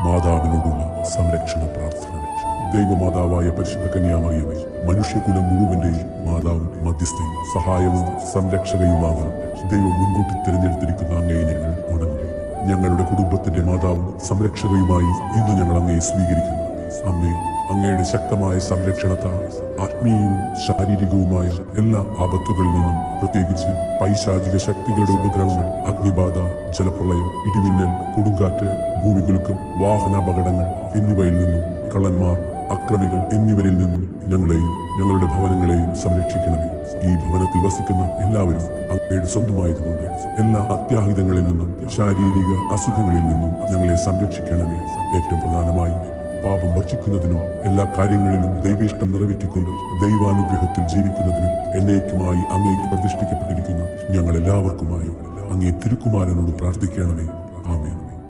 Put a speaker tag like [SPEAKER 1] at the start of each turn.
[SPEAKER 1] മാതാവിനോടുള്ള സംരക്ഷണ പ്രാർത്ഥന. ദൈവമാതാവായ പരിശുദ്ധ കന്യാമറിയമേ, മനുഷ്യകുലം മുഴുവന്റെയും മാതാവും മധ്യസ്ഥയും സഹായവും സംരക്ഷകയുമാകാൻ ദൈവം മുൻകൂട്ടി തിരഞ്ഞെടുത്തിരിക്കുന്ന അങ്ങയെ ഞങ്ങൾ വണങ്ങുന്നു. ഞങ്ങളുടെ കുടുംബത്തിന്റെ മാതാവും സംരക്ഷകയുമായി ഇന്ന് ഞങ്ങൾ അങ്ങയെ സ്വീകരിക്കുന്നു. അമ്മേ, അങ്ങയുടെ ശക്തമായ സംരക്ഷണത്താൽ ആത്മീയവും ശാരീരികവുമായ എല്ലാ ആപത്തുകളിൽ നിന്നും, പ്രത്യേകിച്ച് പൈശാചിക ശക്തികളുടെ ഉപദ്രവങ്ങൾ, അഗ്നിബാധ, ജലപ്രളയം, ഇടിമിന്നൽ, കൊടുങ്കാറ്റ്, ഭൂമികുലുക്കം, വാഹനാപകടങ്ങൾ എന്നിവയിൽ നിന്നും, കള്ളന്മാർ, അക്രമികൾ എന്നിവരിൽ നിന്നും ഞങ്ങളെയും ഞങ്ങളുടെ ഭവനങ്ങളെയും സംരക്ഷിക്കണമേ. ഈ ഭവനത്തിൽ വസിക്കുന്ന എല്ലാവരും അങ്ങയുടെ സ്വന്തമായതുകൊണ്ട് എല്ലാ അത്യാഹിതങ്ങളിൽ നിന്നും ശാരീരിക അസുഖങ്ങളിൽ നിന്നും ഞങ്ങളെ സംരക്ഷിക്കണമേ. ഏറ്റവും പ്രധാനമായി പാപം ഭക്ഷിക്കുന്നതിനും എല്ലാ കാര്യങ്ങളിലും ദൈവേഷ്ടം നിറവേറ്റിക്കൊണ്ട് ദൈവാനുഗ്രഹത്തിൽ ജീവിക്കുന്നതിനും എന്നേക്കുമായി അങ്ങേക്ക് പ്രതിഷ്ഠിക്കപ്പെട്ടിരിക്കുന്ന ഞങ്ങൾ എല്ലാവർക്കുമായി അങ്ങേ തിരുക്കുമാരനോട് പ്രാർത്ഥിക്കണമേ. ആമേൻ.